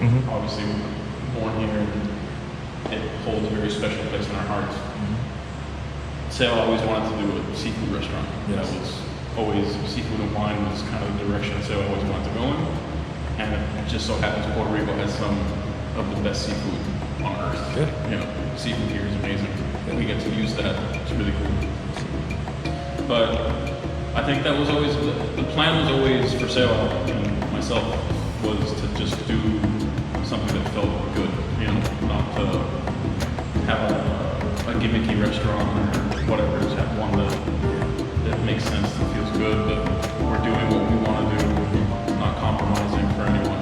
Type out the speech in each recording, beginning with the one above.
Obviously, we were born here, and it holds a very special place in our hearts. Sale always wanted to do a seafood restaurant. That was always, seafood and wine was kind of the direction Sale always wanted to go in. And it just so happens Puerto Rico has some of the best seafood on earth. You know, seafood here is amazing. We get to use that. It's really cool. But I think that was always, the plan was always for Sale and myself was to just do something that felt good, you know, not to have a gimmicky restaurant or whatever, just have one that makes sense and feels good, but we're doing what we want to do, not compromising for anyone.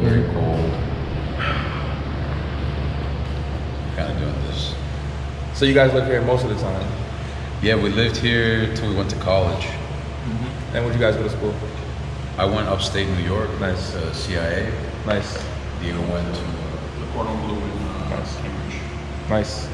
Very cold. Kind of doing this. So you guys live here most of the time? Yeah, we lived here till we went to college. And where'd you guys go to school? I went upstate New York. Nice. CIA. Nice. Diego went to The Cordon Bleu in Cambridge. Nice.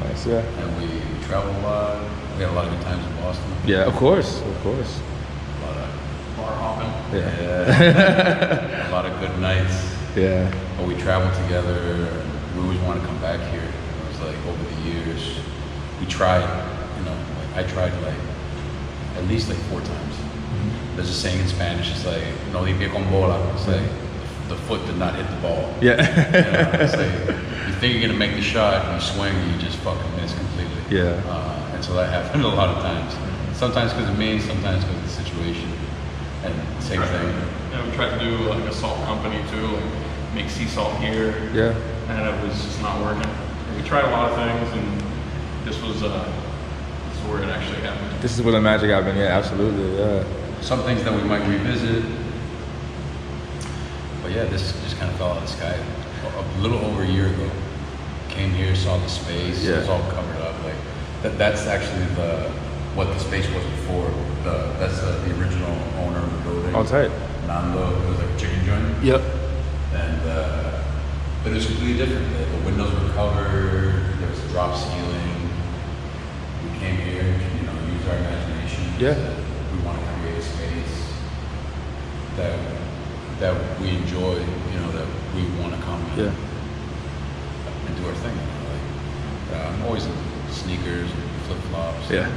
Nice, yeah. and we traveled a lot. We had a lot of good times in Boston. Yeah, of course, of course. A lot of Bar hopping. yeah, a lot of good nights. Yeah. But we traveled together. We always want to come back here. It was like over the years, we tried. You know, like I tried like at least like 4 times. There's a saying in Spanish. It's like no di pie con bola. It's like the foot did not hit the ball. Yeah. You know, it's like you think you're gonna make the shot, and you swing, and you just fucking miss completely. Yeah. And so that happened a lot of times. Sometimes because of me, sometimes because of the situation. And same thing. Yeah, we tried to do like a salt company too, like make sea salt here. Yeah. And it was just not working. We tried a lot of things, and this was where it actually happened. This is where the magic happened. Yeah, absolutely. Yeah. Some things that we might revisit. But yeah, this just kind of fell out of the sky. A little over a year ago, came here, saw the space. Yeah. It was all covered up. Like that's actually what the space was before. That's the original owner of the building. Oh, tight. Nando. It was like a chicken joint. Yep. And but it was completely different. The windows were covered. There was a drop ceiling. We came here, you know, used our imagination. Yeah. We want to create a space that we enjoy. You know, that we want to come in and do our thing. You know, like I'm always in sneakers, flip flops. Yeah.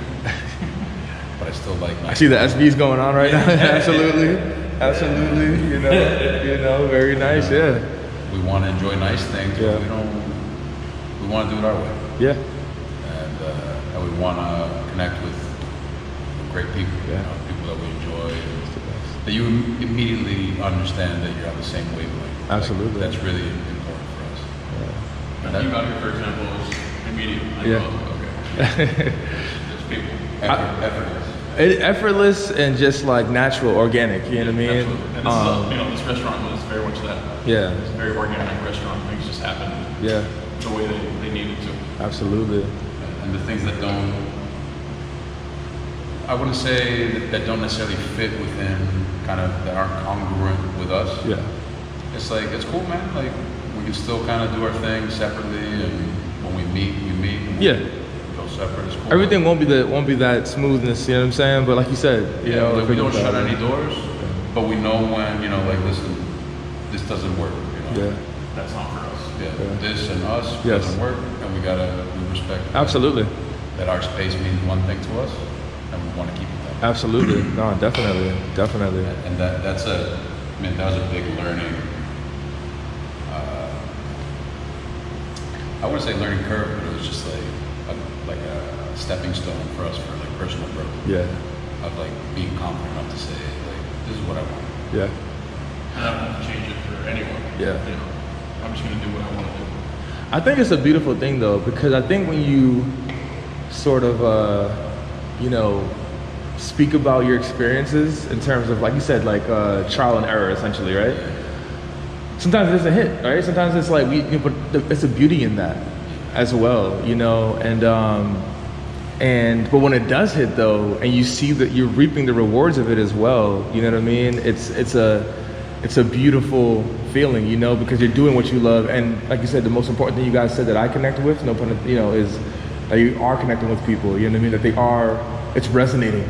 But I still like. I see the SBs going on right now. Absolutely. Absolutely. You know, very nice. Yeah. We want to enjoy nice things. Yeah. But we want to do it our way. Yeah. And we want to connect with great people. Yeah. You know, people that we enjoy. That you immediately understand that you're on the same wavelength. Absolutely. Like, that's really important for us. Yeah. And you got here, for example, was immediate. I Yeah. know, okay. There's people. Effortless. Effortless and just like natural, organic. You know what I mean? Absolutely. And this, you know, this restaurant was very much that. Yeah. It's a very organic restaurant. Things just happened. Yeah. The way they needed to. Absolutely. And the things that don't, I wouldn't say that don't necessarily fit within kind of, that aren't congruent with us. Yeah. It's like, it's cool, man. Like, we can still kind of do our thing separately, and when we meet, we meet. And Yeah. we go separate. It's cool. Everything won't be that smoothness. You know what I'm saying? But like you said, you know, like we don't shut any any doors, but we know when, you know, like, listen, this doesn't work. You know? Yeah. That's not for us. Yeah. Yeah. This and us Yes. doesn't work, and we respect that. Absolutely. That our space means one thing to us, and we want to keep it that way. Absolutely. No, definitely. Definitely. And that was a big learning. I wouldn't say learning curve, but it was just like a stepping stone for us for like personal growth. Yeah. Of like being confident enough to say like, this is what I want. Yeah. And I don't have to change it for anyone. Yeah. You know, I'm just gonna do what I want to do. I think it's a beautiful thing though, because I think when you sort of, you know, speak about your experiences in terms of, like you said, like trial and error essentially, right? Sometimes it doesn't hit, right? Sometimes it's like, but it's a beauty in that as well, you know? But when it does hit though, and you see that you're reaping the rewards of it as well, you know what I mean? It's a beautiful feeling, you know, because you're doing what you love. And like you said, the most important thing you guys said that I connect with, no pun, you know, is that you are connecting with people, you know what I mean, it's resonating.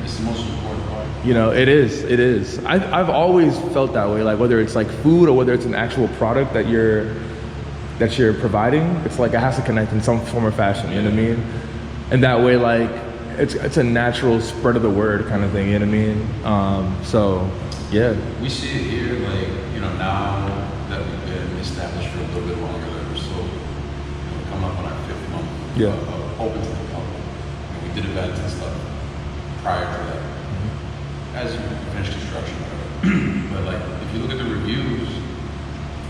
It's the most important part. You know, it is. I've always felt that way, like whether it's like food or whether it's an actual product that you're providing, it's like it has to connect in some form or fashion, you know what I mean? And that way, like, it's a natural spread of the word kind of thing, you know what I mean? So, yeah. We see it here, like, you know, now that we've been established for a little bit longer, like we're still, you know, coming up on our 5th month open to the public. And we did events and stuff prior to that, as you finish construction. But like, if you look at the reviews,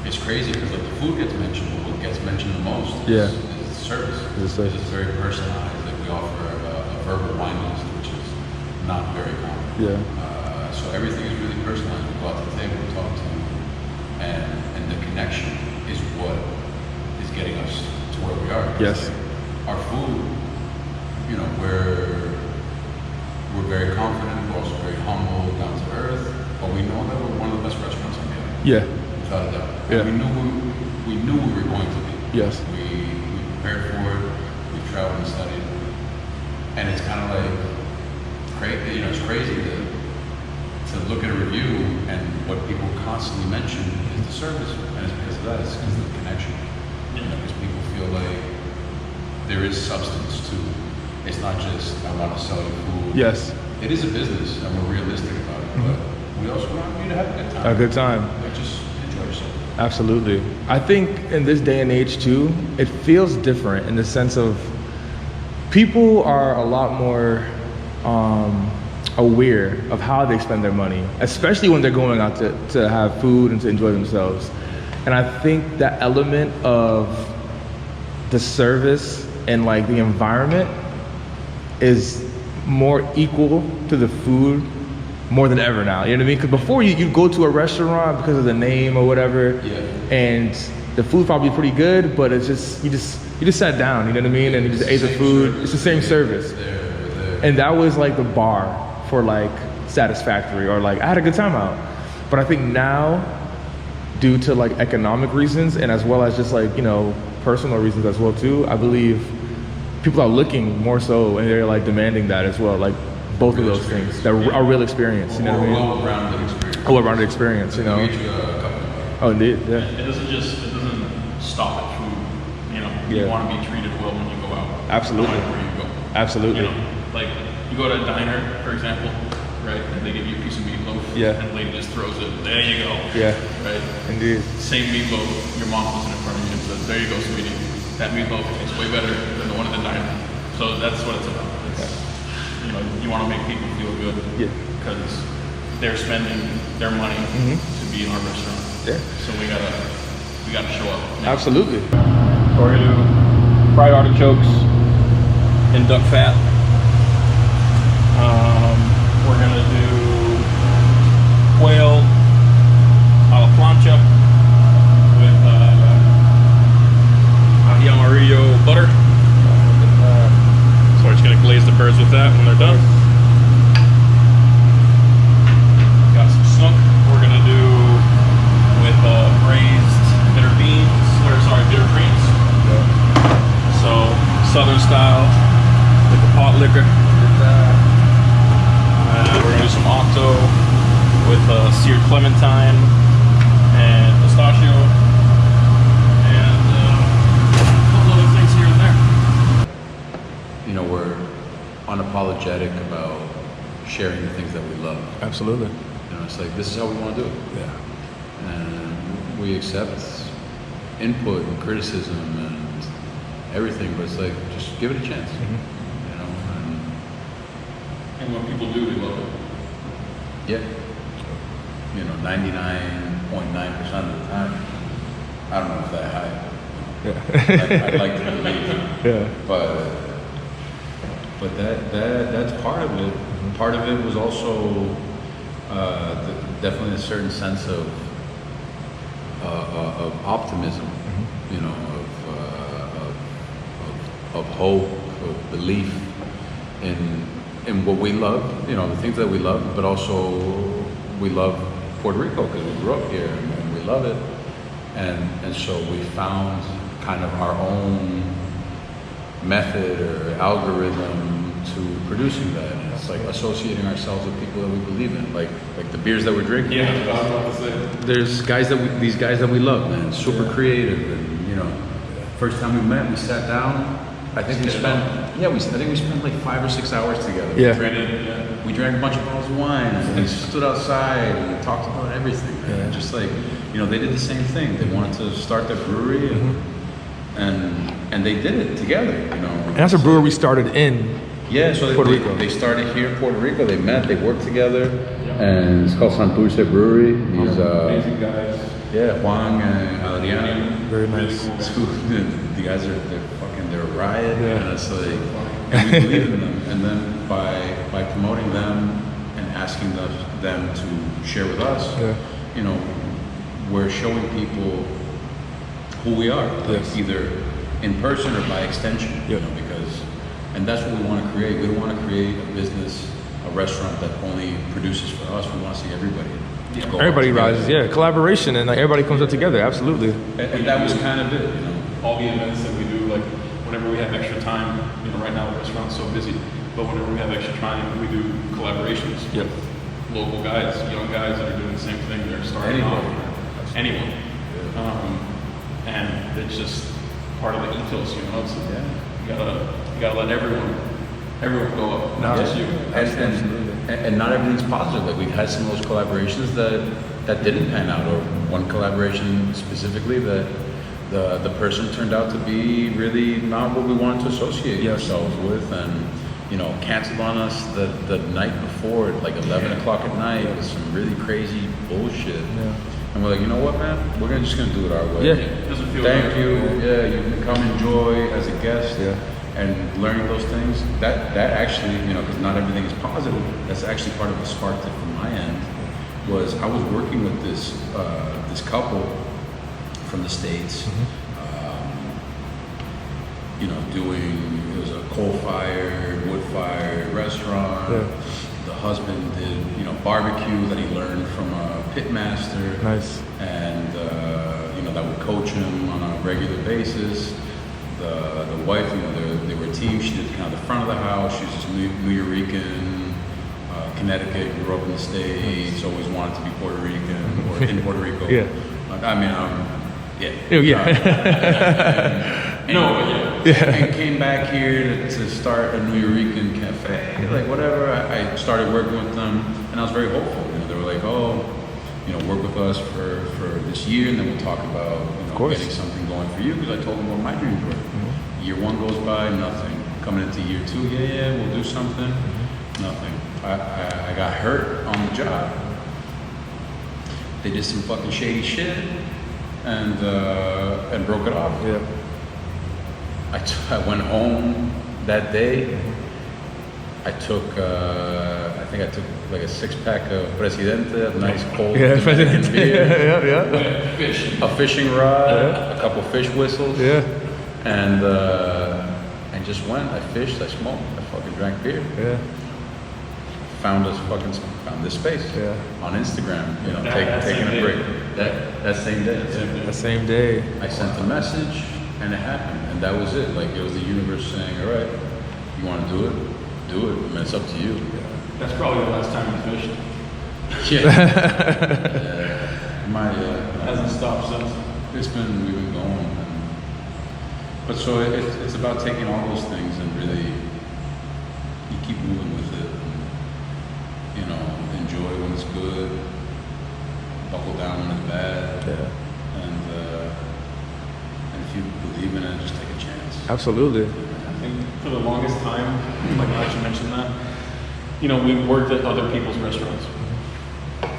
it's crazy because like the food gets mentioned, but what gets mentioned the most is the service. It's very personalized. Like we offer a verbal wine list, which is not very common. Yeah. So everything is really personalized. We go out to the table, we talk to them, and the connection is what is getting us to where we are. Yes. Like, our food, you know, we're very confident, we're also very humble, down to earth, but we know that we're one of the best restaurants on the island. Yeah. Without a doubt. Yeah. We knew we were going to be. Yes. We prepared for it, we traveled and studied, and it's kind of like crazy. You know, it's crazy to look at a review and what people constantly mention is the service, and it's because of that. It's because of the connection. You know, because people feel like there is substance to it. It's not just I want to sell you food. Yes. It is a business, and we're realistic about it, but we also want you to have a good time. A good time. Like just enjoy yourself. Absolutely. I think in this day and age too, it feels different in the sense of people are a lot more aware of how they spend their money, especially when they're going out to have food and to enjoy themselves. And I think that element of the service and like the environment is more equal to the food more than ever now. You know what I mean? Because before you go to a restaurant because of the name or whatever, and the food probably pretty good, but it's just you just sat down. You know what I mean? And you just ate the food. It's the same service. And that was like the bar for like satisfactory or like I had a good time out. But I think now, due to like economic reasons and as well as just like, you know, personal reasons as well too, I believe people are looking more so and they're like demanding that as well. Like both of those things, that are real experience, you know what I mean? Well-rounded experience. A well-rounded experience, you know? Oh, indeed, yeah. It doesn't stop at food, you know? You want to be treated well when you go out. Absolutely. No matter where you go. Absolutely. You know, like you go to a diner, for example, right? And they give you a piece of meatloaf. Yeah. And the lady just throws it. There you go. Yeah. Right? Indeed. Same meatloaf, your mom puts it in front of you and says, there you go, sweetie. That meatloaf tastes way better than the one at the diner. So that's what it's about. You know, you want to make people feel good because they're spending their money to be in our restaurant. Yeah. So we gotta show up. Absolutely. So we're gonna do fried artichokes in duck fat. We're gonna do quail a la plancha with ají amarillo butter. So we're just gonna glaze the birds with that when they're done. Got some snook we're gonna do with braised bitter greens. So southern style with the pot liquor. We're gonna do some octo with seared clementine and pistachio and a couple other things here and there. You know, we're unapologetic about sharing the things that we love. Absolutely. You know, it's like, this is how we want to do it. Yeah. And we accept input and criticism and everything, but it's like, just give it a chance. You know, And when people do, we love it. yeah. You know, 99.9% of the time, I don't know if that high. Yeah. I'd like to believe. Yeah. But that's part of it. Part of it was also definitely a certain sense of optimism, you know, of hope, of belief in what we love, you know, the things that we love, but also we love Puerto Rico because we grew up here and we love it, and so we found kind of our own method or algorithm to producing that. It's like associating ourselves with people that we believe in, like the beers that we're drinking. Yeah, that's what I was about to say. There's these guys that we love, man, super creative, and you know, first time we met, we sat down. I think we spent like 5 or 6 hours together. Yeah. We drank a bunch of bottles of wine and we stood outside and we talked about everything. Man. Just like, you know, they did the same thing. They wanted to start their brewery and they did it together, you know. And that's a brewery we started in so Puerto Rico. They started here in Puerto Rico. They met, they worked together, and it's called Santurce Brewery. These amazing guys. Yeah, Juan and Adriano. Very nice. The guys they're a riot, Yeah. and it's like, and we believe in them. And then by promoting them and asking them to share with us, you know, we're showing people who we are, like either in person or by extension, you know, and that's what we want to create. We don't want to create a business, a restaurant that only produces for us. We want to see everybody. Everybody rises, collaboration, and like everybody comes up together, absolutely. And that was kind of it, you know. All the events that we do, like whenever we have extra time, you know, right now the restaurant's so busy, but whenever we have extra time, we do collaborations with local guys, young guys that are doing the same thing. They're starting off. Anyone. And it's just part of the ethos, you know. It's you gotta let everyone go up, not just you. And not everything's positive. Like we've had some of those collaborations that didn't pan out, or one collaboration specifically that the person turned out to be really not what we wanted to associate ourselves with, and you know, canceled on us the night before at like 11 o'clock at night with some really crazy bullshit. And we're like, you know what, man? We're just gonna do it our way. It doesn't feel Thank right. you. Yeah, you can come enjoy as a guest. And learning those things, that actually, you know, because not everything is positive. That's actually part of what sparked it from my end. Was I was working with this couple from the States, you know, it was a coal-fired, wood-fired restaurant. The husband did, you know, barbecue that he learned from a pit master. Nice. And you know, that would coach him on a regular basis. The wife, you know, they were a team. She did kind of the front of the house. She's just New Rican, Connecticut, grew up in the States, always wanted to be Puerto Rican or in Puerto Rico. And came back here to start a New Rican cafe, like whatever. I started working with them, and I was very hopeful. You know, they were like, oh, you know, work with us for this year, and then we'll talk about, you know, getting something going for you, because I told them what my dreams were. Year one goes by, nothing. Coming into year two, we'll do something. Nothing. I got hurt on the job. They did some fucking shady shit, and broke it off. I went home that day. I think I took like a 6-pack of Presidente, a nice cold Dominican beer. Fish. A fishing rod, a couple fish whistles. And just went. I fished, I smoked, I fucking drank beer. Found this space on Instagram, you know, taking a break. That same day. The same day. I sent a message and it happened, and that was it. Like it was the universe saying, all right, you want to do it? Do it. I mean, it's up to you. That's probably the last time you fished. Hasn't stopped since. We've been going. But so it's about taking all those things and really, you keep moving with it. And, you know, enjoy when it's good, buckle down when it's bad. And if you believe in it, just take a chance. Absolutely. I think for the longest time, like I actually mentioned that, you know, we worked at other people's restaurants.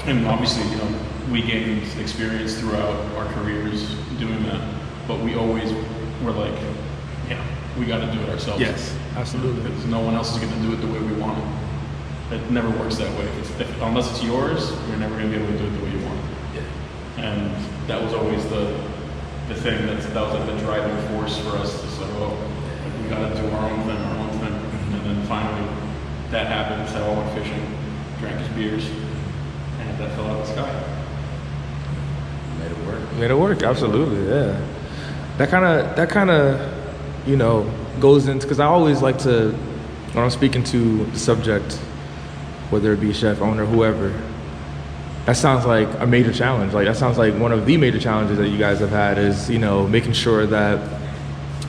And obviously, you know, we gained experience throughout our careers doing that. But we always were like, we got to do it ourselves. Yes, absolutely. Because no one else is going to do it the way we want it. It never works that way. Unless it's yours, you're never going to be able to do it the way you want it. And that was always the thing. That was like the driving force for us to say, we got to do our own thing. And then finally, that happened. So I went fishing, drank his beers, and that fell out of the sky. Made it work. Made it work, absolutely, yeah. That kind of you know, goes into, because I always like to, when I'm speaking to the subject, whether it be chef, owner, whoever, that sounds like a major challenge. Like that sounds like one of the major challenges that you guys have had is, you know, making sure that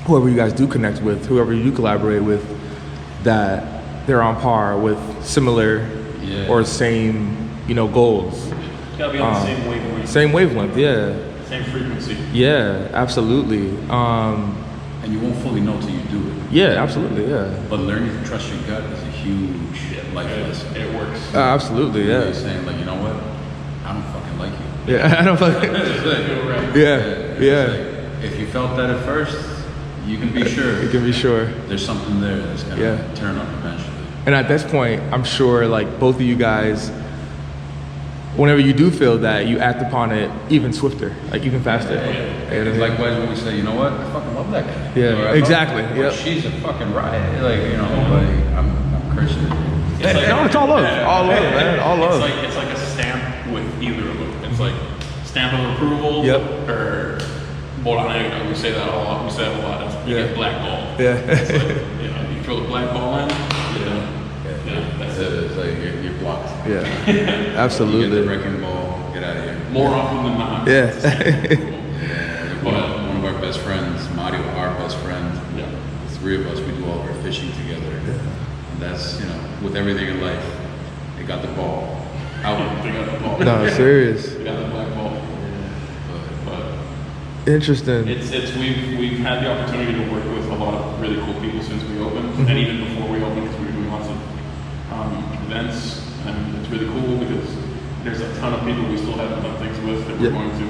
whoever you guys do connect with, whoever you do collaborate with, that they're on par with similar or same, you know, goals. Gotta be on the same wavelength. Same wavelength, yeah. Same frequency. Yeah, absolutely. And you won't fully know till you do it. Yeah, absolutely, yeah. But learning to trust your gut is a huge life lesson. It works. Absolutely, yeah. You're saying like, you know what? I don't fucking like you. Yeah, I don't fucking. Yeah. Like, if you felt that at first, you can be sure. You can be sure. There's something there that's gonna turn up eventually. And at this point, I'm sure like both of you guys, whenever you do feel that, you act upon it even swifter, like even faster. It's likewise when we say, you know what? I fucking love that guy. Yeah, Or, exactly. Well, she's a fucking riot. Like, you know, like I'm Christian. It's all love, all love, man, all love. It's like a stamp with either of them. It's like stamp of approval. Or well, we say that a lot. We say that a lot. You get blackball. Yeah. It's like, you know, you throw the blackball in. That's it. It's like you're blocked. Yeah, You get absolutely. the wrecking ball. Get out of here. More often than not. Yeah. One of our best friends, Mario, our best friend. Yeah. The three of us, we do all of our fishing together. And that's, you know, with everything in life, they got the ball out. They got the ball. No, serious. They got the black ball. But Interesting. we've had the opportunity to work with a lot of really cool people since we opened, and even before we opened, because we were doing lots of events, and it's really cool because there's a ton of people we still haven't done things with that we're going to,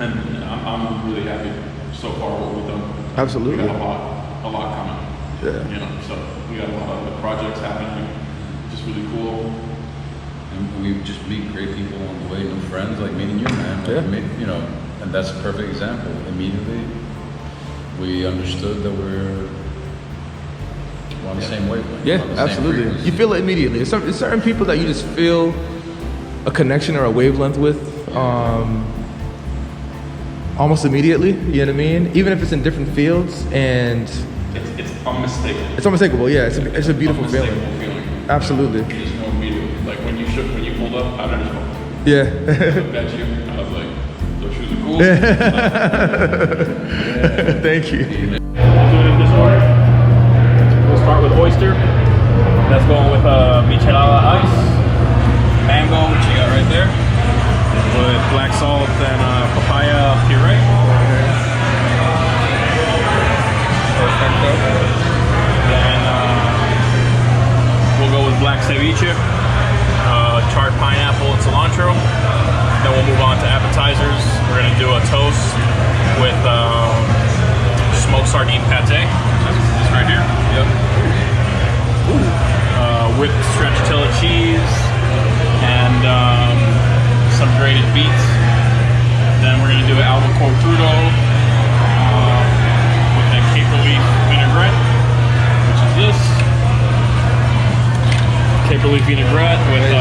and I'm really happy so far what we've done. Absolutely. We got a lot coming. Yeah. You know, so we got a lot of projects happening, just really cool. And we just meet great people along the way, new friends, like meeting you, man. Like, you know, and that's a perfect example. Immediately, we understood that we're on the same wavelength. Yeah, on the same absolutely. frequency. You feel it immediately. It's certain people that you just feel a connection or a wavelength with almost immediately, you know what I mean? Even if it's in different fields, and It's unmistakable. it's unmistakable, yeah. It's a beautiful feeling. Unmistakable feeling. Absolutely. There's no immediate, like when you pulled up, I don't know. Yeah. I looked at you, I was like, those shoes are cool. Thank you. We'll do it in this order. We'll start with oyster. That's going with michelada ice, mango, which you got right there, with black salt and papaya puree. Then we'll go with black ceviche, charred pineapple and cilantro. Then we'll move on to appetizers. We're gonna do a toast with smoked sardine pate. This right here. Yep. Whipped stracciatella cheese and some grated beets. Then we're gonna do an albacore crudo with a caper leaf vinaigrette, which is this. Caper leaf vinaigrette with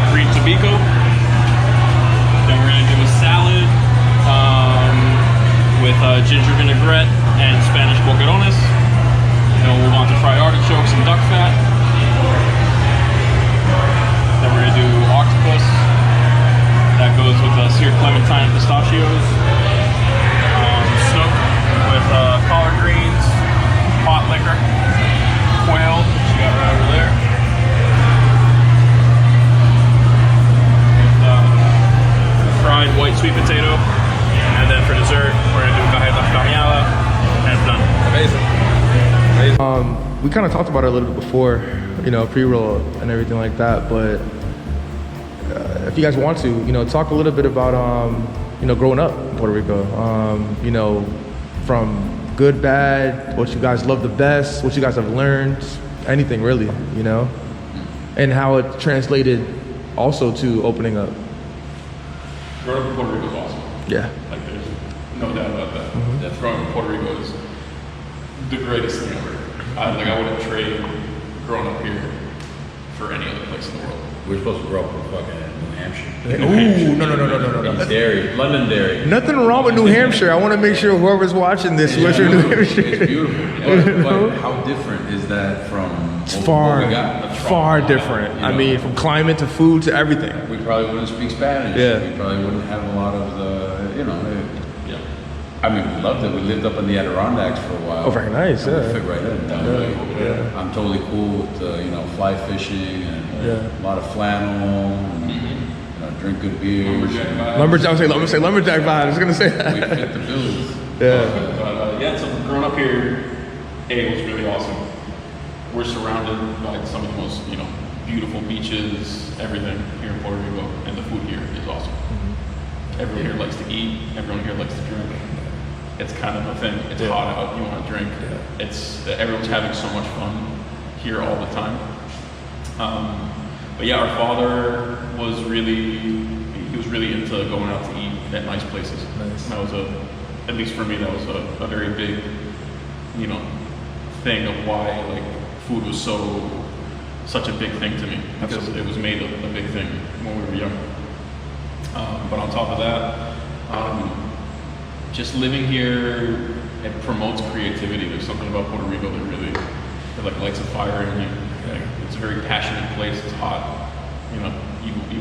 green tobacco. Then we're gonna do a salad with ginger vinaigrette and Spanish boquerones. Then we'll move on to fried artichokes and duck fat. Then we're gonna do octopus. That goes with seared clementine and pistachios. Snook with collard greens, pot liquor, quail, which you got right over there. Fried white sweet potato, and then for dessert, we're gonna do galletas cañada, and it's done. Amazing. We kind of talked about it a little bit before, you know, pre-roll and everything like that, but if you guys want to, you know, talk a little bit about, you know, growing up in Puerto Rico, you know, from good, bad, what you guys love the best, what you guys have learned, anything really, you know, and how it translated also to opening up. Growing up in Puerto Rico is awesome. Yeah. Like there's no doubt about that. That growing up in Puerto Rico is the greatest thing ever. I wouldn't trade growing up here for any other place in the world. we're supposed to grow up in fucking New Hampshire. Ooh, no. East Dairy, London Dairy. Nothing wrong with New Hampshire. I want to make sure whoever's watching this, what's your New Hampshire? It's beautiful. But how different is that from It's what we got? far different. You know? I mean, from climate to food to everything. We probably wouldn't speak Spanish. Yeah. We probably wouldn't have a lot of the, you know. Yeah. I mean, we loved it. We lived up in the Adirondacks for a while. Oh, very nice, And yeah. we fit right in. Down Yeah. I'm totally cool with, fly fishing and a lot of flannel and, drink good beers. Lumberjack, I'm gonna say lumberjack vibe. I was gonna say that. We fit the bills. Yeah. So growing up here, it was really awesome. We're surrounded by some of the most, beautiful beaches, everything here in Puerto Rico, and the food here is awesome. Everyone here likes to eat. Everyone here likes to drink. It's kind of a thing. It's hot out. You want to drink. It's everyone's having so much fun here all the time. But yeah, our father was really into going out to eat at nice places. Nice. That was at least for me, that was a very big, thing of why like food was such a big thing to me, because it was made a big thing when we were young. But on top of that, just living here, it promotes creativity. There's something about Puerto Rico that like lights a fire in you. Like, it's a very passionate place. It's hot. You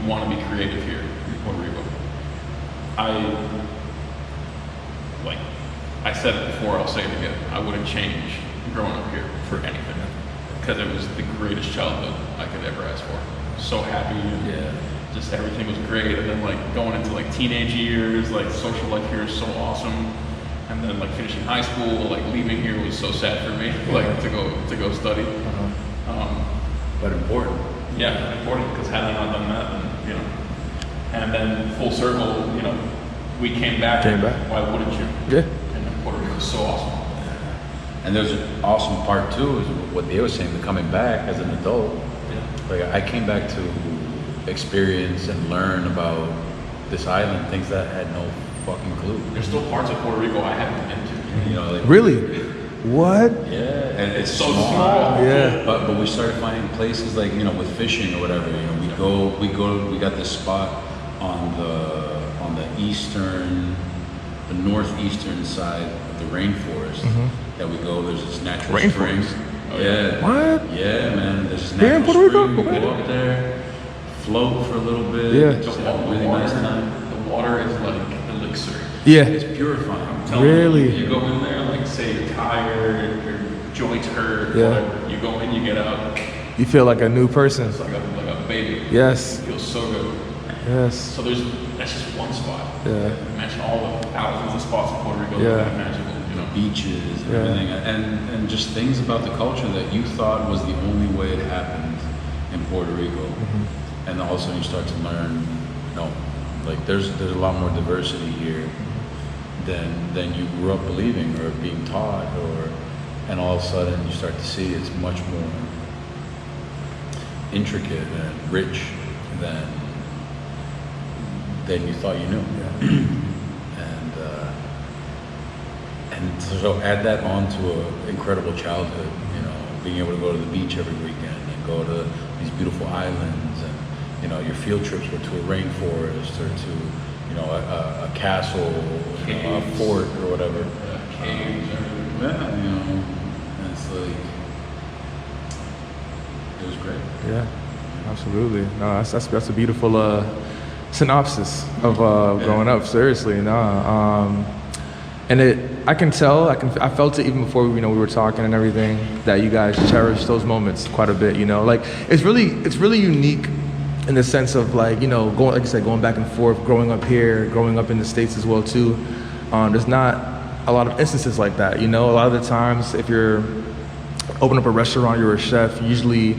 want to be creative here in Puerto Rico. I said it before, I'll say it again. I wouldn't change growing up here for anything, because it was the greatest childhood I could ever ask for. So happy. Just everything was great. And then like going into like teenage years, like social life here is so awesome. And then like finishing high school, like leaving here was so sad for me, like to go study. But important. Yeah, important, because had I not done that, then, and then full circle, we came back. Why wouldn't you? Yeah. And Puerto Rico is so awesome. And there's an awesome part too, is what they were saying, the coming back as an adult. Like I came back to experience and learn about this island, things that I had no fucking clue. There's still parts of Puerto Rico I haven't been to. Really? What? Yeah, and it's so small. Yeah. But we started finding places like with fishing or whatever. We got this spot on the northeastern side of the rainforest that we go. There's this natural Rainforest? spring. Yeah. What? Yeah, man. There's this Here in natural Puerto spring. Rico? We go up there, float for a little bit. Yeah. Just have a really nice time. The water is like elixir. Yeah. It's purifying. I'm telling Really? You go in there, like say you're tired, your joints hurt, Yeah. whatever. You go in, you get out. You feel like a new person. It's like a baby. Yes. It feels so good. Yes. So that's just one spot. Yeah. Imagine all the thousands of spots in Puerto Rico Yeah. that are magical. Beaches and Yeah. everything, and just things about the culture that you thought was the only way it happened in Puerto Rico, and all of a sudden you start to learn, no, like there's a lot more diversity here than you grew up believing or being taught, and all of a sudden you start to see it's much more intricate and rich than you thought you knew. And so add that on to an incredible childhood, being able to go to the beach every weekend and go to these beautiful islands, and your field trips were to a rainforest or to a castle, a fort or whatever. Caves, And it's like it was great. Yeah. Absolutely. No, that's a beautiful synopsis of growing up. Seriously, no. And I can tell, I felt it even before we were talking and everything, that you guys cherish those moments quite a bit. Like it's really unique in the sense of like going, like you said, going back and forth, growing up here, growing up in the States as well too. There's not a lot of instances like that. A lot of the times if you're open up a restaurant, you're a chef, usually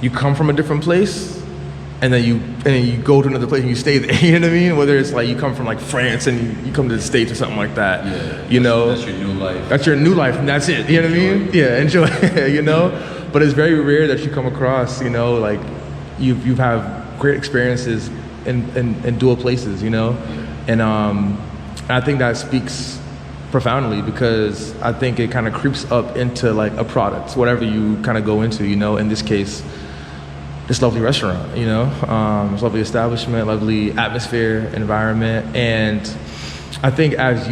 you come from a different place. And then you go to another place and you stay there. You know what I mean? Whether it's like you come from like France and you come to the States or something like that. Yeah. That's your new life. That's your new life, and that's it. You know what I mean? Yeah, enjoy. But it's very rare that you come across. Like you've have great experiences in dual places. And I think that speaks profoundly, because I think it kind of creeps up into like a product, whatever you kind of go into. In this case, this lovely restaurant, you know, this lovely establishment, lovely atmosphere, environment. And I think as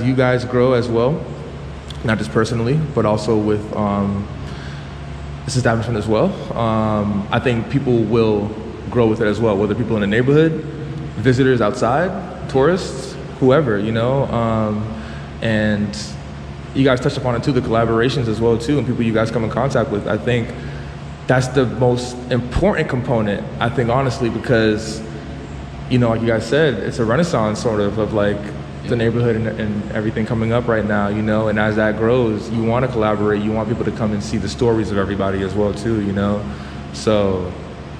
you guys grow as well, not just personally, but also with this establishment as well, I think people will grow with it as well, whether people in the neighborhood, visitors outside, tourists, whoever, you know. And you guys touched upon it too, the collaborations as well too, and people you guys come in contact with. I think that's the most important component, I think, honestly, because, you know, like you guys said, it's a renaissance sort of like the neighborhood and everything coming up right now, you know, and as that grows, you want to collaborate, you want people to come and see the stories of everybody as well too, you know. So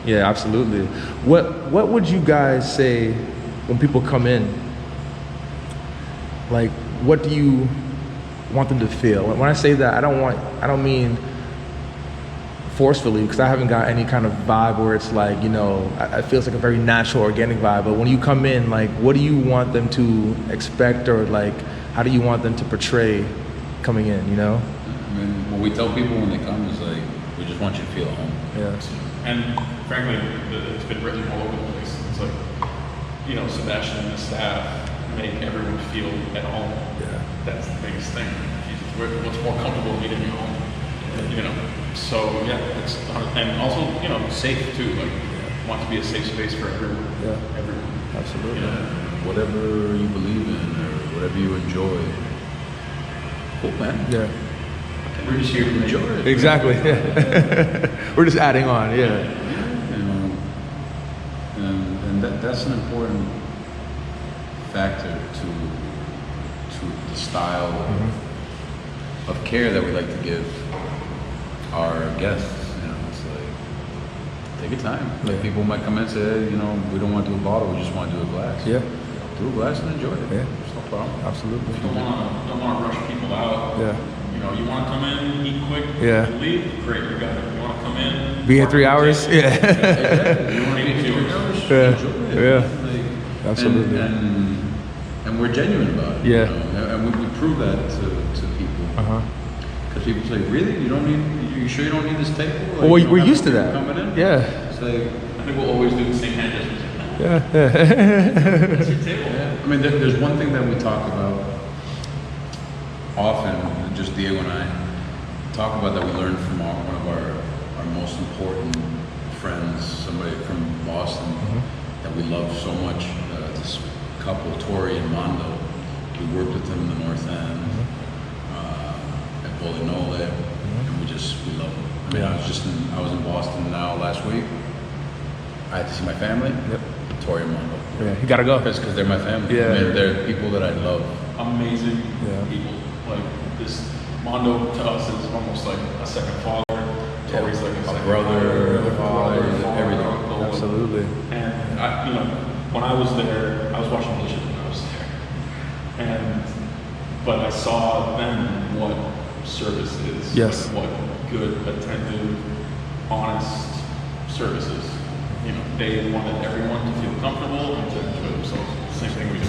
yeah, absolutely. What would you guys say when people come in? Like, what do you want them to feel? When I say that, I don't mean forcefully, because I haven't got any kind of vibe where it's like, you know, it feels like a very natural, organic vibe. But when you come in, like, what do you want them to expect, or like, how do you want them to portray coming in, you know? I mean, what we tell people when they come is like, we just want you to feel at home. Yeah. And frankly, it's been written all over the place. It's like, you know, Sebastian and the staff make everyone feel at home. Yeah. That's the biggest thing. What's more comfortable than at home? You know, so yeah, it's, and also, you know, safe too. Like, want to be a safe space for everyone. Yeah. Everyone. Absolutely. You know? Whatever you believe in or whatever you enjoy. Cool, man. Yeah. We're just here to enjoy it. Exactly. We're just adding on. Yeah. You know, and that's an important factor to the style of care that we like to give our guests. You know, it's like, take your time. Like, people might come in and say, hey, you know, we don't want to do a bottle, we just want to do a glass. Yeah. Do a glass and enjoy it. Yeah. It's no problem. Absolutely. Don't want to rush people out. Yeah. You know, you want to come in, eat quick, Yeah. and leave. Great, you got it. You want to come in, Be in 3 hours. Yeah. Exactly. You want to be 2 hours? Yeah. Enjoy it. Yeah. Like, Absolutely. And we're genuine about it. Yeah. You know? And we prove that to people. Because people say, really? You sure you don't need this table? Like, Well, you don't we're have used to people that. coming in? Yeah. It's like, I think we'll always do the same hand gestures. Yeah. That's your table. yeah. I mean, there's one thing that we talk about often, just Diego and I talk about, that we learned from one of our most important friends, somebody from Boston that we love so much, this couple, Tori and Mondo. We worked with them in the North End, at Bolinole, and we love them. I mean, I was in Boston now last week. I had to see my family. Yep. Tori and Mondo. Yeah. You gotta go. Because they're my family. Yeah. I mean, they're people that I love. Amazing Yeah. people. Like, this Mondo to us is almost like a second father. Tori's like a second brother, father, everything. uncle. Absolutely. And I, you know, when I was there, I was washing dishes when I was there. But I saw then what service is. Yes. Like, what good, attentive, honest service is. You know, they wanted everyone to feel comfortable and to enjoy themselves. Same thing we do.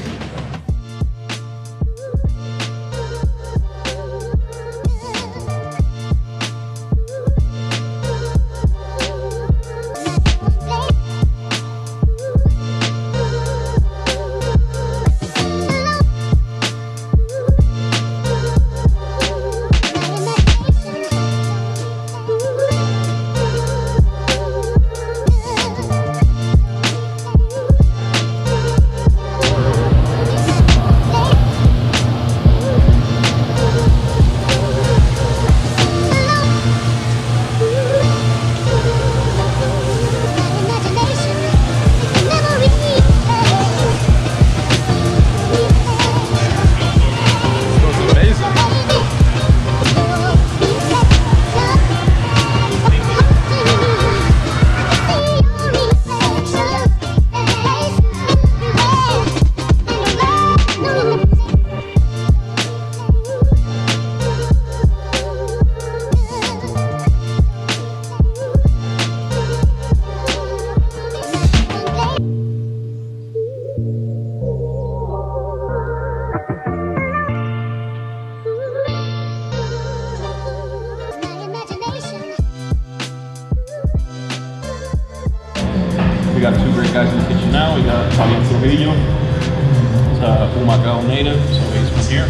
We got two great guys in the kitchen now. We got Fabian Trujillo. He's a Humacao native, so he's from here.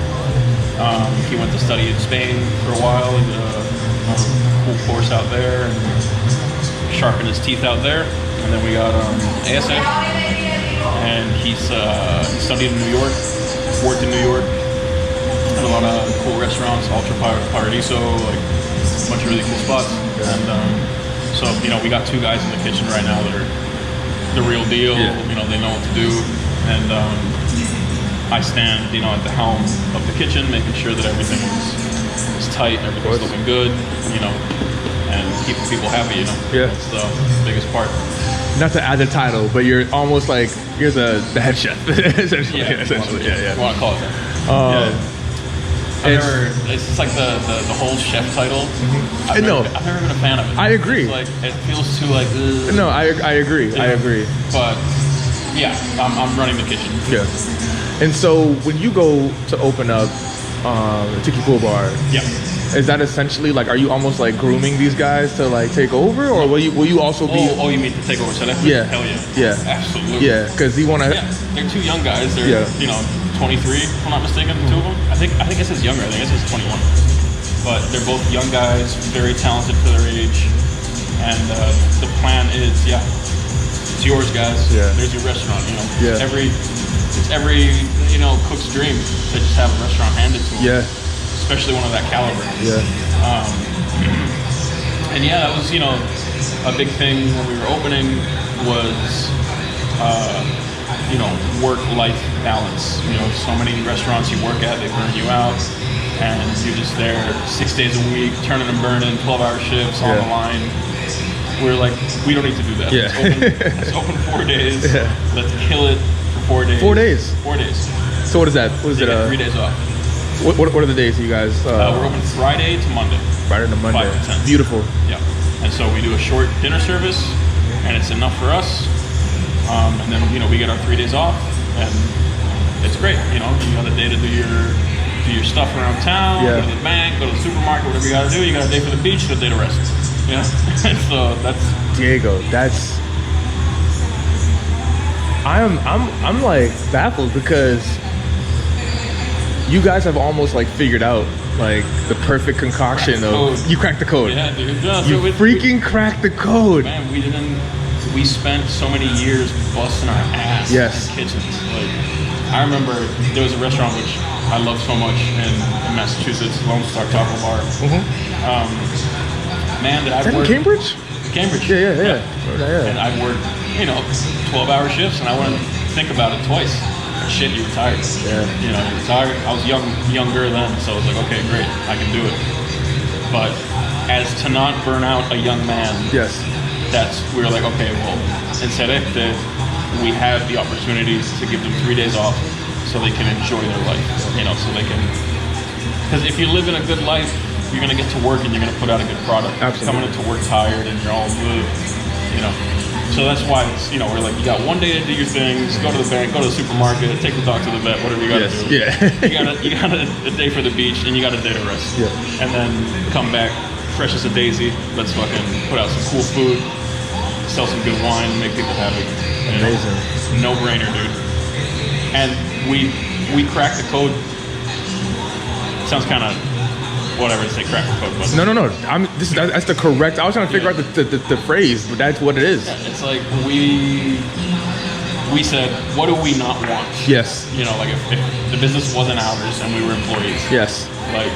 He went to study in Spain for a while. He did a cool course out there and sharpened his teeth out there. And then we got ASA, and he studied in New York, worked in New York, had a lot of cool restaurants, Ultra Paradiso, like a bunch of really cool spots. And so, you know, we got two guys in the kitchen right now that are the real deal. You know, they know what to do. And I stand, you know, at the helm of the kitchen, making sure that everything is tight, everything's looking good, you know, and keeping people happy, you know. Yeah. That's the biggest part. Not to add the title, but you're almost like you're the head chef, essentially. Yeah. You want to call it that? It's just like the whole chef title. I've never been a fan of it. I agree. It's like it feels too like. No, I agree. Yeah. I agree. But yeah, I'm running the kitchen. Yeah. And so when you go to open up Tiki Pool Bar, is that essentially like, are you almost like grooming these guys to like take over, or will you also be? Oh, you mean to take over? So that's hell yeah, absolutely. Yeah, because you want to. Yeah, they're two young guys. They're you know 23, if I'm not mistaken. The two of them. I think it says younger. I think it says 21. But they're both young guys, very talented for their age, and the plan is it's yours, guys. Yeah. There's your restaurant. You know. Yeah. It's every you know cook's dream to just have a restaurant handed to them. Yeah. Especially one of that caliber. Yeah. And yeah, that was, you know, a big thing when we were opening was, you know, work-life balance. You know, so many restaurants you work at, they burn you out, and you're just there 6 days a week, turning and burning, 12-hour shifts on the line. We're like, we don't need to do that. Yeah. Let's open 4 days. Yeah. Let's kill it for 4 days. 4 days? 4 days. So what is that? What is it? 3 days off. What are the days you guys? We're open Friday to Monday. Friday to Monday. 5 to 10. Beautiful. Yeah. And so we do a short dinner service, and it's enough for us. And then you know we get our 3 days off, and it's great. You know, you got a day to do your stuff around town, go to the bank, go to the supermarket, whatever you got to do. You got a day for the beach, a day to rest. Yeah. And so that's Diego. That's. I'm like baffled because you guys have almost like figured out like the perfect concoction of you cracked the code. Yeah, dude. You freaking cracked the code. Man, we spent so many years busting our ass in kitchens. Like I remember there was a restaurant which I loved so much in Massachusetts, Lone Star Taco Bar. Man, did I work in Cambridge? Cambridge. Yeah. And I worked, you know, 12-hour shifts, and I wouldn't think about it twice. Shit, you retired. Yeah. You know, you retired. I was younger then, so I was like, okay, great, I can do it. But as to not burn out a young man, we were like, okay, well, in Celeste, we have the opportunity to give them 3 days off so they can enjoy their life. You know, so they can. Because if you live in a good life, you're gonna get to work and you're gonna put out a good product. Absolutely. Coming into work tired and you're all good, you know. So that's why it's, you know, we're like, you got 1 day to do your things, go to the bank, go to the supermarket, take the dog to the vet, whatever you gotta do. Yeah. you got a day for the beach and you got a day to rest. Yeah. And then come back fresh as a daisy. Let's fucking put out some cool food, sell some good wine, make people happy. Amazing. No brainer, dude. And we cracked the code. Sounds kind of whatever to say, crack the code. But No. That's the correct. I was trying to figure out the phrase, but that's what it is. Yeah, it's like we said, what do we not want? Yes. You know, like if the business wasn't ours and we were employees. Yes. Like,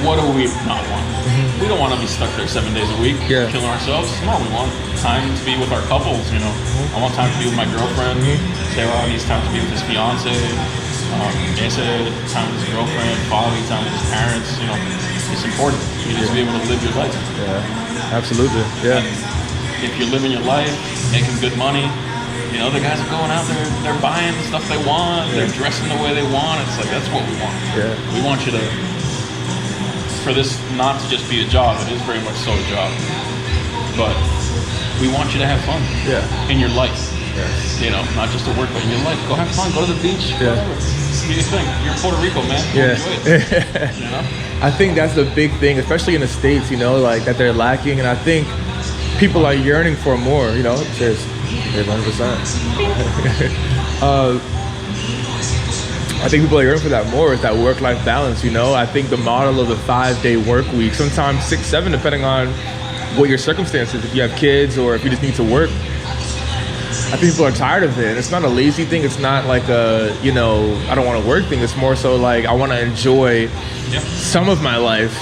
what do we not want? We don't want to be stuck there 7 days a week, killing ourselves. No, we want time to be with our couples. You know, I want time to be with my girlfriend. Sarah needs time to be with his fiance. Asa, time with his girlfriend. Father, time with his parents. You know, it's important. You just be able to live your life. Yeah, absolutely. Yeah. And if you're living your life, making good money, you know, the guys are going out there, they're buying the stuff they want, they're dressing the way they want. It's like, that's what we want. Yeah. We want you to, for this not to just be a job, it is very much so a job, but we want you to have fun in your life. Yes. You know, not just at work, but in your life. Go have fun, go to the beach, whatever. Do your thing. You're in Puerto Rico, man. Enjoy it. You know? I think that's the big thing, especially in the States, you know, like that they're lacking. And I think people are yearning for more, you know. There's 100%. I think people are yearning for that more, is that work-life balance, you know? I think the model of the 5-day work week, sometimes 6, 7, depending on what your circumstances, if you have kids or if you just need to work. I think people are tired of it. It's not a lazy thing. It's not like a, you know, I don't want to work thing. It's more so like I want to enjoy some of my life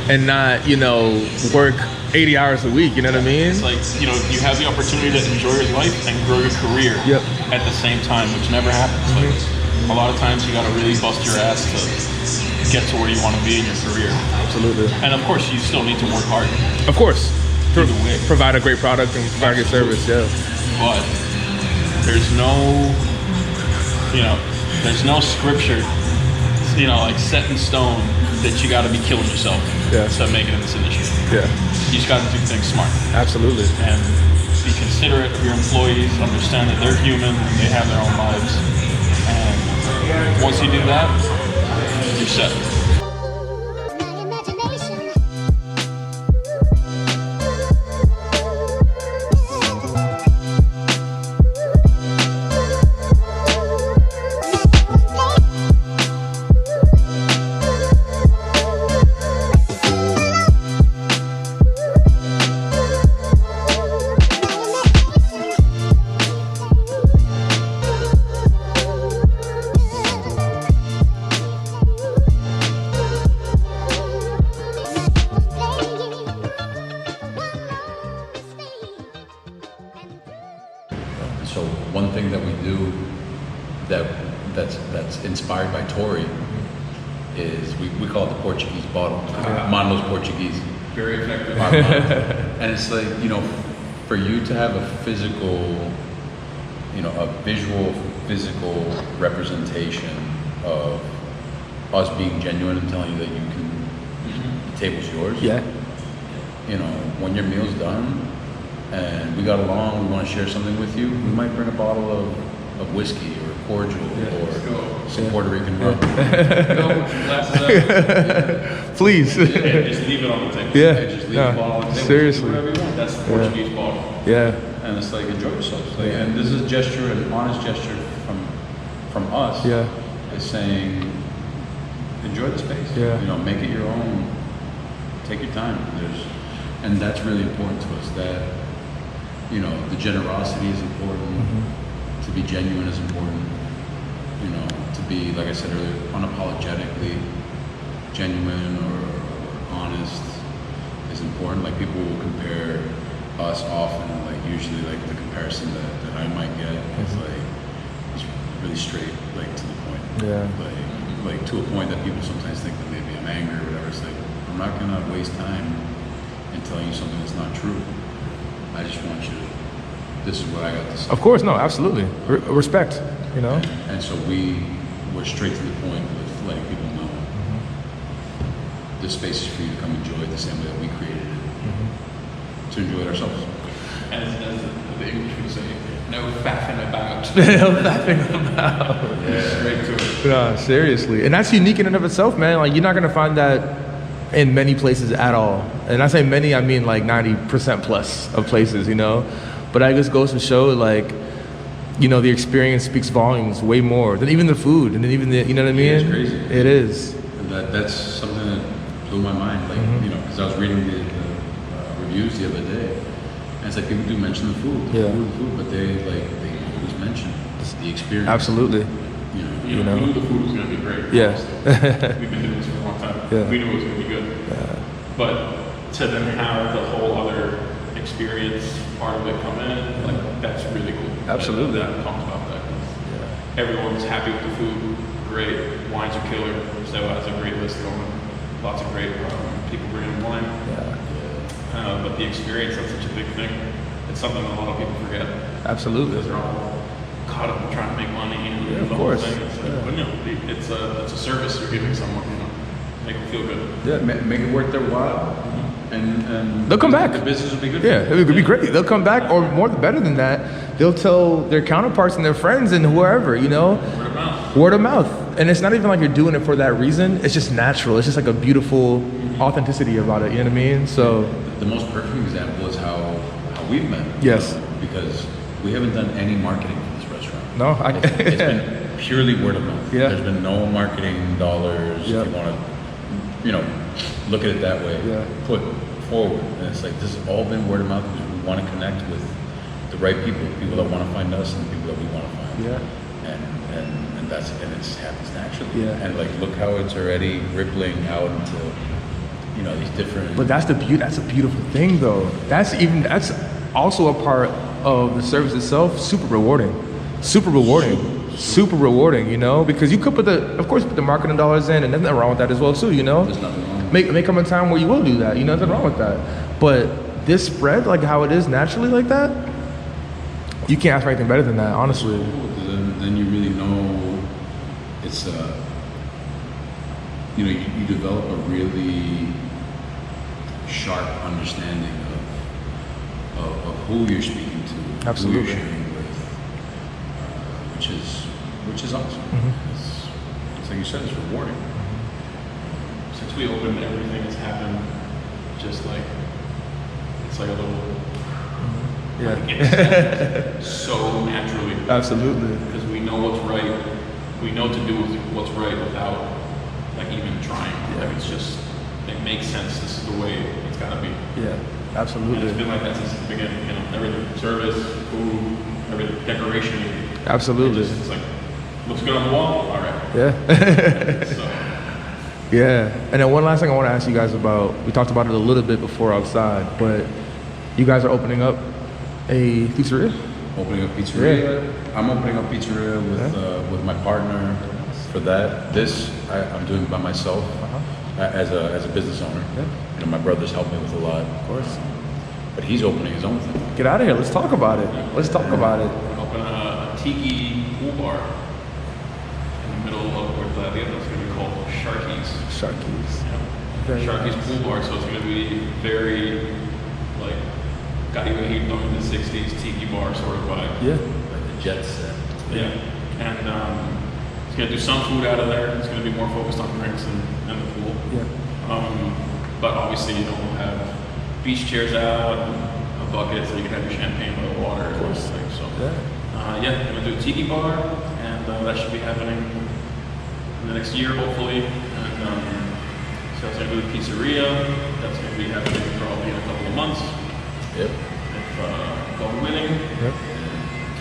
and not, you know, work 80 hours a week. You know what I mean? It's like, you know, you have the opportunity to enjoy your life and grow your career at the same time, which never happens. Like a lot of times you got to really bust your ass to get to where you want to be in your career. Absolutely. And of course, you still need to work hard. Of course. Either way. Provide a great product and provide a good service, But there's no, you know, there's no scripture, you know, like set in stone that you got to be killing yourself to make it in this industry. You just got to do things smart. Absolutely. And be considerate of your employees, understand that they're human and they have their own lives. And once you do that, you're set. So one thing that we do that's inspired by Tori is we call it the Portuguese bottle. Mando's Portuguese. Very effective. And it's like, you know, for you to have a physical, you know, a visual, physical representation of us being genuine and telling you that you can, the table's yours. Yeah. You know, when your meal's done and we got along, we want to share something with you, we might bring a bottle of whiskey or cordial or some Puerto Rican rum. Please. Just leave it on the table. Just leave the bottle on the table. Seriously. Whatever you want. That's the Portuguese bottle. And it's like, enjoy yourselves. Like, and this is a gesture, an honest gesture from us. Is saying, enjoy the space. You know, make it your own. Take your time. And that's really important to us. That, you know, the generosity is important. To be genuine is important. You know, to be, like I said earlier, unapologetically genuine or honest is important. Like, people will compare us often, like usually like the comparison that I might get is like, it's really straight, like to the point. Like to a point that people sometimes think that maybe I'm angry or whatever. It's like, I'm not gonna waste time in telling you something that's not true. I just want you to, this is what I got to say. Of course, no, absolutely. Respect, you know? And so we're straight to the point with letting people know this space is for you to come enjoy it the same way that we created it. To enjoy it ourselves. As the English would say, no faffing about. No faffing about. Straight to it. No, seriously. And that's unique in and of itself, man. Like, you're not gonna find that in many places at all. And I say many, I mean like 90% plus of places, you know? But I just goes to show, like, you know, the experience speaks volumes way more than even the food and even the, you know what I mean? It's crazy. It is. And that's something that blew my mind, like, you know, because I was reading the reviews the other day, and it's like people do mention the food, but they always mention the experience. Absolutely. You know, we knew the food was going to be great. We've been doing this for a long time. We knew it was going to be good. But to then have the whole other experience part of it come in, like, that's really cool. Absolutely. That comes about that. Everyone's happy with the food. Great. Wines are killer. So has a great list going. Lots of great people bringing wine. But the experience, that's such a big thing. It's something that a lot of people forget. Absolutely. Because they're all caught up in trying to make money and of the course. whole thing. It's like, but no, it's a service you're giving someone, you know, make them feel good. Make it worth their while, and they'll come back. The business will be good. It would be great. They'll come back, or more better than that, they'll tell their counterparts and their friends and whoever, you know. Word of mouth. Word of mouth. And it's not even like you're doing it for that reason. It's just natural. It's just like a beautiful authenticity about it. You know what I mean? So the most perfect example is how we've met. Yes. Because we haven't done any marketing for this restaurant. No, It's been purely word of mouth. Yeah. There's been no marketing dollars. Yep. If you want to, look at it that way. Yeah. Put forward, and it's like this has all been word of mouth because we want to connect with the right people that want to find us and the people that we want to find. Yeah. And it happens naturally. Yeah. And like look how it's already rippling out into these different. But that's that's a beautiful thing though. That's also a part of the service itself. Super rewarding, because you could put the marketing dollars in, and there's nothing wrong with that as well too. There's nothing wrong. May come a time where you will do that. Nothing wrong with that. But this spread, like how it is naturally like that, you can't ask for anything better than that, honestly. Then you really know it's you develop a really sharp understanding of who you're speaking to, Absolutely. who you're sharing with, which is awesome. Mm-hmm. It's like you said, it's rewarding. Since we opened, everything has happened just like, it's like a little, Yeah. so naturally. Absolutely. Because we know what's right. We know to do what's right without like even trying. Yeah. Like it's just, it makes sense. This is the way it's gotta be. Yeah. And Absolutely. it's been like that since the beginning. Everything, service, food, everything, decoration. Absolutely. It's like, looks good on the wall? All right. Yeah. So, Yeah. And then one last thing I want to ask you guys about. We talked about it a little bit before outside, but you guys are opening up a pizzeria. Opening up pizzeria. Yeah. I'm opening up pizzeria with my partner for that. I'm doing by myself as a business owner. Yeah. My brother's helped me with a lot. Of course. But he's opening his own thing. Get out of here. Let's talk about it. Let's talk about it. open a tiki pool bar in the middle of Puerto Rico. It's going to be called Sharky's. Sharky's. Yeah. Sharky's pool bar. So it's going to be very like Caribe Hito in the 60s tiki bar sort of vibe. Yeah. Like the jet set. Yeah. And it's going to do some food out of there. It's going to be more focused on drinks and the pool. Yeah. But obviously, we'll have beach chairs out, a bucket so you can have your champagne by the water, of course. So, Yeah. I'm going to do a tiki bar, and that should be happening in the next year, hopefully. And so it's going to do a pizzeria. That's going to be happening probably in a couple of months. Yep. If going winning. Yep.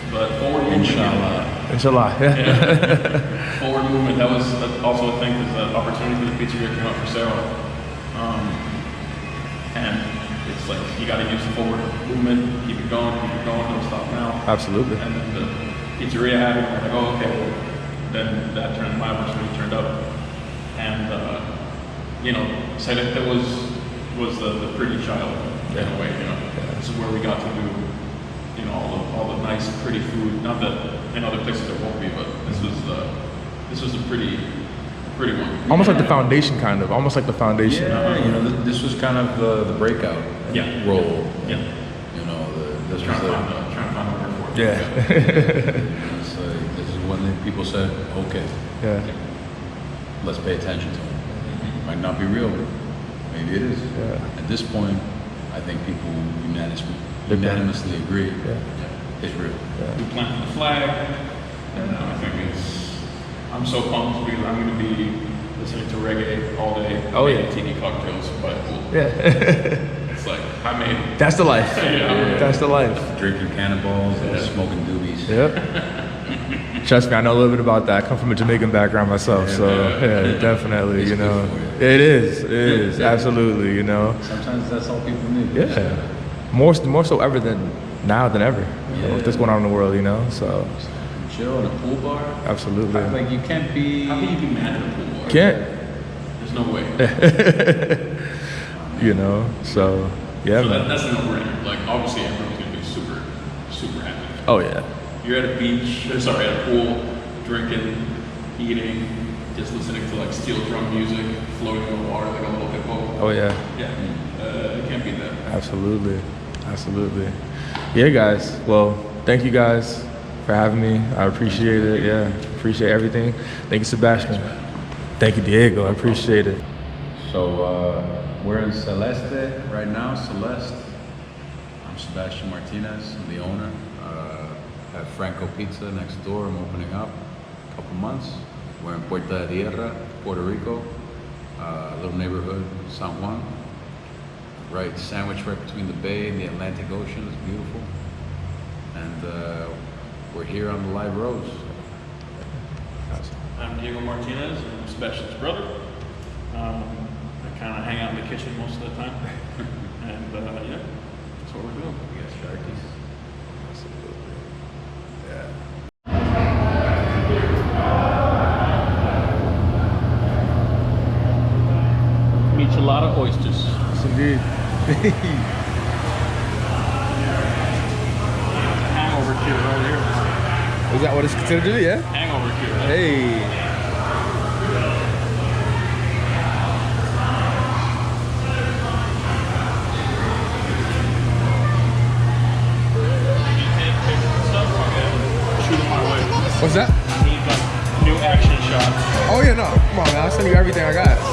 But forward movement. Inshallah. Yeah. Forward movement. That was also I think is an opportunity for the pizzeria came up for sale. And it's like you got to use the forward movement, keep it going, don't stop now. Absolutely. And then the pizzeria happened. I'm like, oh, okay. Well, then that turned my opportunity turned up, and that was the pretty child in a way. This is where we got to do all the nice, pretty food. Not that in other places there won't be, but this was a pretty one. Almost like the foundation, kind of. Almost like the foundation. Yeah, this was kind of the breakout role. Yeah. This Trying was to find a word for it. Yeah. it's like, this is when people said, okay, Yeah. let's pay attention to it. Might not be real, maybe it is. Yeah. At this point, I think people unanimously agree it's real. We planted the flag, and I think I'm so pumped because I'm going to be listening to reggae all day. Oh, yeah. Making tiki cocktails by the pool. Yeah. It's like, I made it. That's the life. Yeah. That's the life. Drinking cannonballs and smoking doobies. Yep. Trust me, I know a little bit about that. I come from a Jamaican background myself, definitely, It's good for you. It is, absolutely, Sometimes that's all people need. Yeah. More so ever than now than ever. With what's going on in the world, so. Chill in a pool bar. Absolutely. Like you can't be. How can you be mad at a pool bar? Can't. There's no way. So, yeah, So man. that's a no-brainer. Like, obviously, everyone's going to be super, super happy. Oh, yeah. You're at a beach, at a pool, drinking, eating, just listening to like steel drum music, floating in the water like a little hippo. Oh, yeah. Yeah, you can't beat that. Absolutely. Yeah, guys. Well, thank you guys for having me. I appreciate it. Yeah, appreciate everything. Thank you, Sebastian. Thank you, Diego. I appreciate it. So we're in Celeste right now. Celeste. I'm Sebastian Martinez. I'm the owner. Have Franco Pizza next door. I'm opening up a couple months. We're in Puerto Rico, Puerto Rico, a little neighborhood, San Juan. Right, sandwiched right between the bay and the Atlantic Ocean. It's beautiful. And we're here on the live roads. I'm Diego Martinez. I'm Sebastian's brother. I kind of hang out in the kitchen most of the time. And yeah, that's what we're doing. We got Sharkies. Michelada oysters. Yes, indeed. Hangover cure right here. Is that what it's considered to be? Yeah. Hangover cure. Right? Hey. Shoot 'em my way. What's that? I need like new action shots. Oh yeah, no. Come on, man. I'll send you everything I got.